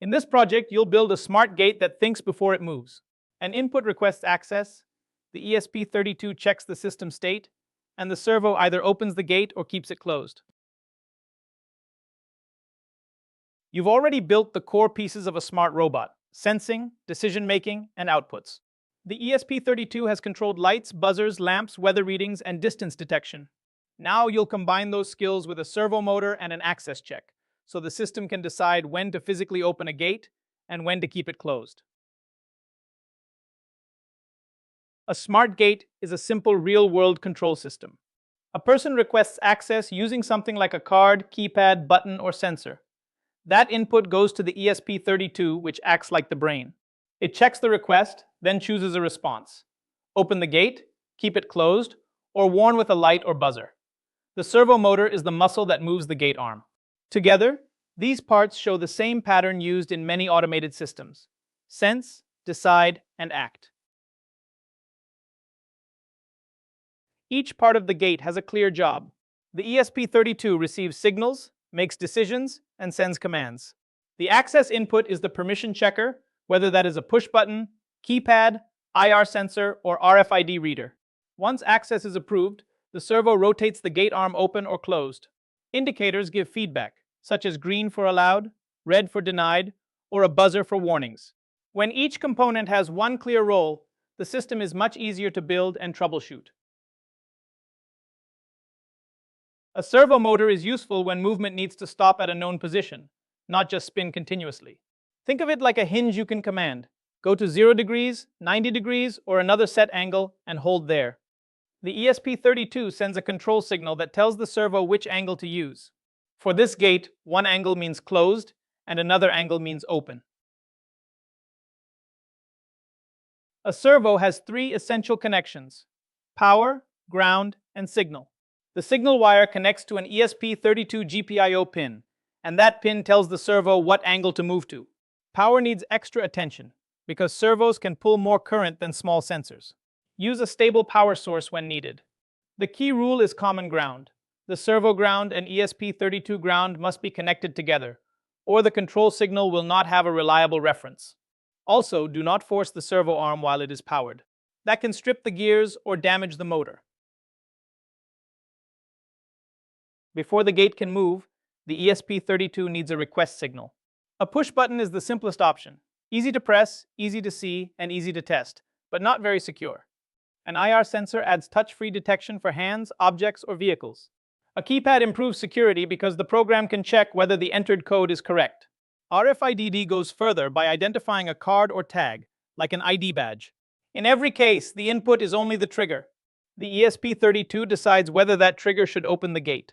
In this project, you'll build a smart gate that thinks before it moves. An input requests access, the ESP32 checks the system state, and the servo either opens the gate or keeps it closed. You've already built the core pieces of a smart robot: sensing, decision-making, and outputs. The ESP32 has controlled lights, buzzers, lamps, weather readings, and distance detection. Now you'll combine those skills with a servo motor and an access check, so the system can decide when to physically open a gate and when to keep it closed. A smart gate is a simple real-world control system. A person requests access using something like a card, keypad, button, or sensor. That input goes to the ESP32, which acts like the brain. It checks the request, then chooses a response: open the gate, keep it closed, or warn with a light or buzzer. The servo motor is the muscle that moves the gate arm. Together, these parts show the same pattern used in many automated systems: sense, decide, and act. Each part of the gate has a clear job. The ESP32 receives signals, makes decisions, and sends commands. The access input is the permission checker, whether that is a push button, keypad, IR sensor, or RFID reader. Once access is approved, the servo rotates the gate arm open or closed. Indicators give feedback, such as green for allowed, red for denied, or a buzzer for warnings. When each component has one clear role, the system is much easier to build and troubleshoot. A servo motor is useful when movement needs to stop at a known position, not just spin continuously. Think of it like a hinge you can command. Go to 0 degrees, 90 degrees, or another set angle, and hold there. The ESP32 sends a control signal that tells the servo which angle to use. For this gate, one angle means closed, and another angle means open. A servo has three essential connections: power, ground, and signal. The signal wire connects to an ESP32 GPIO pin, and that pin tells the servo what angle to move to. Power needs extra attention, because servos can pull more current than small sensors. Use a stable power source when needed. The key rule is common ground. The servo ground and ESP32 ground must be connected together, or the control signal will not have a reliable reference. Also, do not force the servo arm while it is powered. That can strip the gears or damage the motor. Before the gate can move, the ESP32 needs a request signal. A push button is the simplest option. Easy to press, easy to see, and easy to test, but not very secure. An IR sensor adds touch-free detection for hands, objects, or vehicles. A keypad improves security because the program can check whether the entered code is correct. RFID goes further by identifying a card or tag, like an ID badge. In every case, the input is only the trigger. The ESP32 decides whether that trigger should open the gate.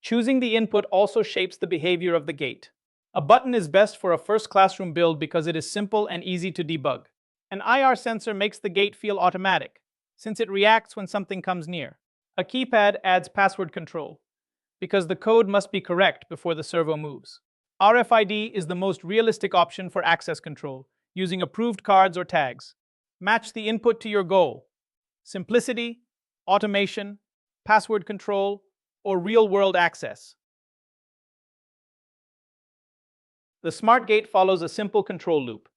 Choosing the input also shapes the behavior of the gate. A button is best for a first classroom build because it is simple and easy to debug. An IR sensor makes the gate feel automatic, since it reacts when something comes near. A keypad adds password control, because the code must be correct before the servo moves. RFID is the most realistic option for access control, using approved cards or tags. Match the input to your goal: simplicity, automation, password control, or real-world access. The smart gate follows a simple control loop: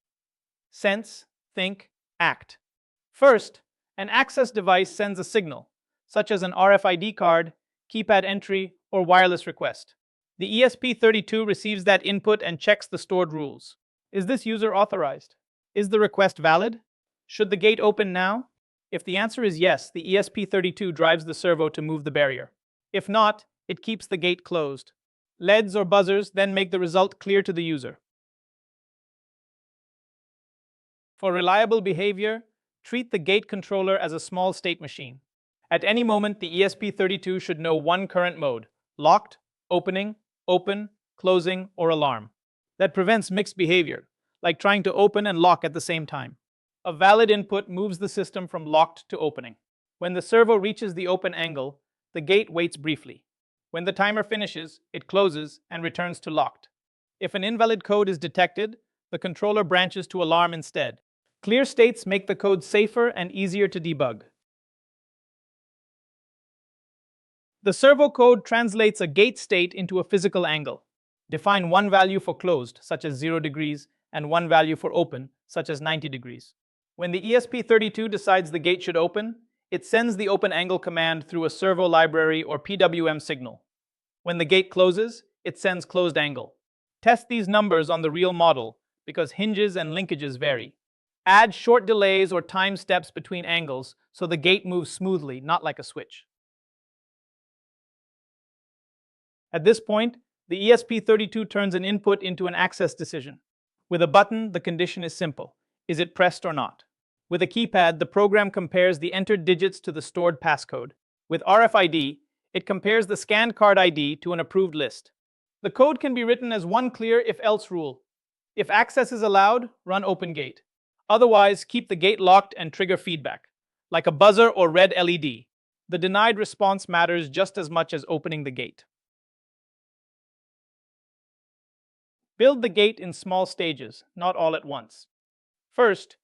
sense, think, act. First, an access device sends a signal, such as an RFID card, keypad entry, or wireless request. The ESP32 receives that input and checks the stored rules. Is this user authorized? Is the request valid? Should the gate open now? If the answer is yes, the ESP32 drives the servo to move the barrier. If not, it keeps the gate closed. LEDs or buzzers then make the result clear to the user. For reliable behavior, treat the gate controller as a small state machine. At any moment, the ESP32 should know one current mode: locked, opening, open, closing, or alarm. That prevents mixed behavior, like trying to open and lock at the same time. A valid input moves the system from locked to opening. When the servo reaches the open angle, the gate waits briefly. When the timer finishes, it closes and returns to locked. If an invalid code is detected, the controller branches to alarm instead. Clear states make the code safer and easier to debug. The servo code translates a gate state into a physical angle. Define one value for closed, such as 0 degrees, and one value for open, such as 90 degrees. When the ESP32 decides the gate should open, it sends the open angle command through a servo library or PWM signal. When the gate closes, it sends closed angle. Test these numbers on the real model because hinges and linkages vary. Add short delays or time steps between angles so the gate moves smoothly, not like a switch. At this point, the ESP32 turns an input into an access decision. With a button, the condition is simple. Is it pressed or not? With a keypad, the program compares the entered digits to the stored passcode. With RFID, it compares the scanned card ID to an approved list. The code can be written as one clear if-else rule. If access is allowed, run open gate. Otherwise, keep the gate locked and trigger feedback, like a buzzer or red LED. The denied response matters just as much as opening the gate. Build the gate in small stages, not all at once. First,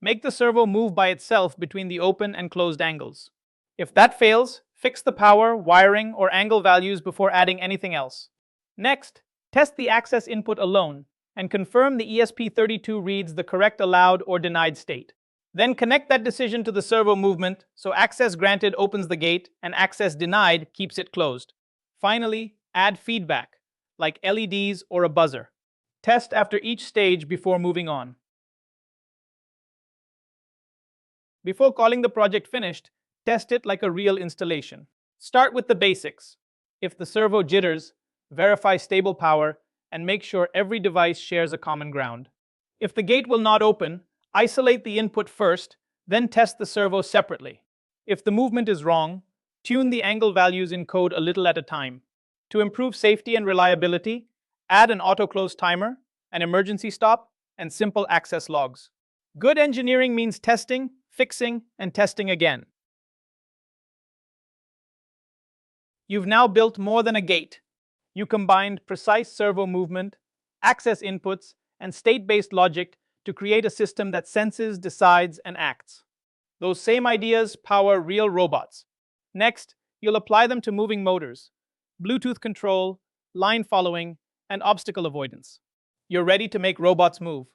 make the servo move by itself between the open and closed angles. If that fails, fix the power, wiring, or angle values before adding anything else. Next, test the access input alone and confirm the ESP32 reads the correct allowed or denied state. Then connect that decision to the servo movement so access granted opens the gate and access denied keeps it closed. Finally, add feedback, like LEDs or a buzzer. Test after each stage before moving on. Before calling the project finished, test it like a real installation. Start with the basics. If the servo jitters, verify stable power, and make sure every device shares a common ground. If the gate will not open, isolate the input first, then test the servo separately. If the movement is wrong, tune the angle values in code a little at a time. To improve safety and reliability, add an auto-close timer, an emergency stop, and simple access logs. Good engineering means testing, fixing, and testing again. You've now built more than a gate. You combined precise servo movement, access inputs, and state-based logic to create a system that senses, decides, and acts. Those same ideas power real robots. Next, you'll apply them to moving motors, Bluetooth control, line following, and obstacle avoidance. You're ready to make robots move.